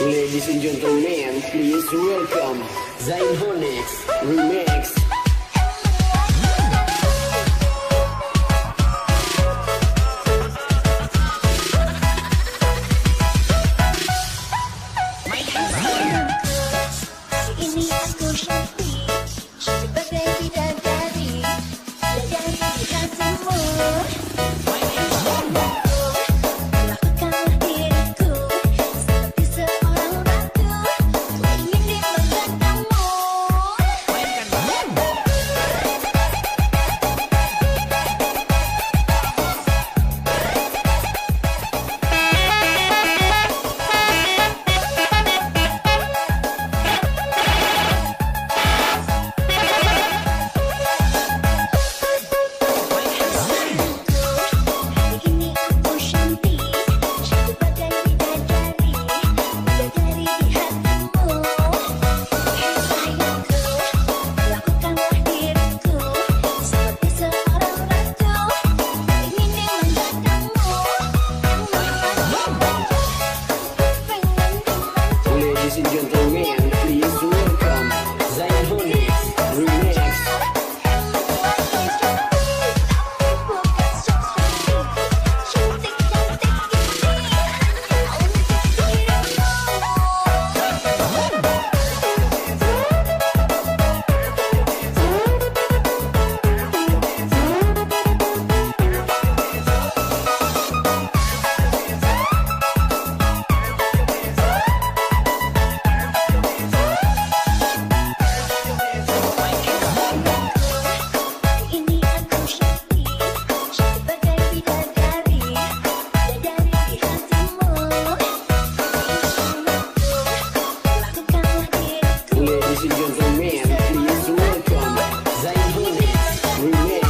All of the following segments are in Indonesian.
Ladies and gentlemen, please welcome Zayn Honix Remix. Ini aku Shopee sebagai bidadari dari hatimu. Lakukanlah diriku seperti seorang ratu. Ku ingin dipeluk kamu. Hari ini aku Shopee sebagai bidadari di hatimu. Hei sayangku, lakukanlah diriku seperti seorang ratu. Ku ingin dimanja kamu. Ladies and gentlemen, please welcome Zayn Honix Remix. Ini aku Shopee sebagai bidadari di hatimu. Lakukanlah diriku Ladies and gentlemen, please welcome Zayn Honix Remix.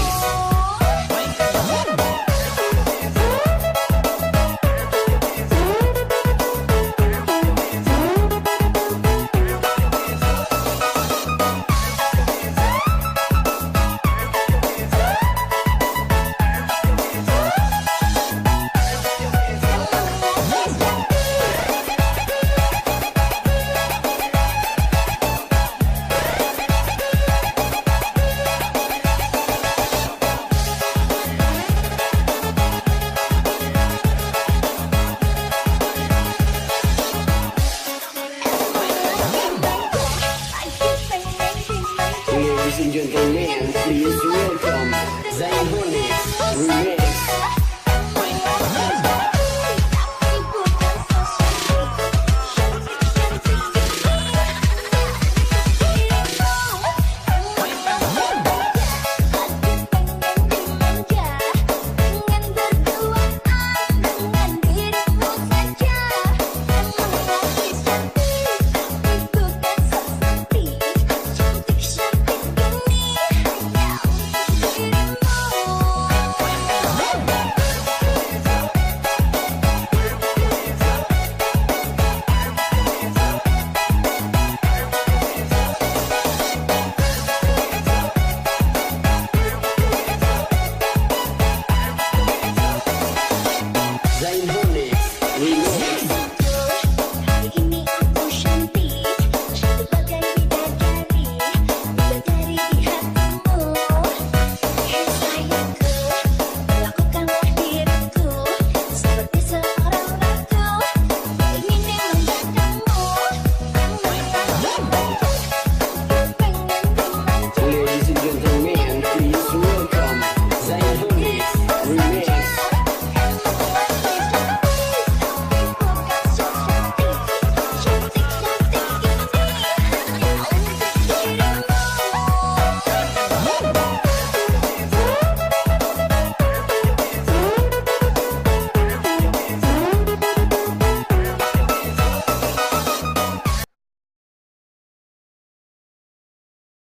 Ladies and gentlemen, please welcome Zayn Honix Remix.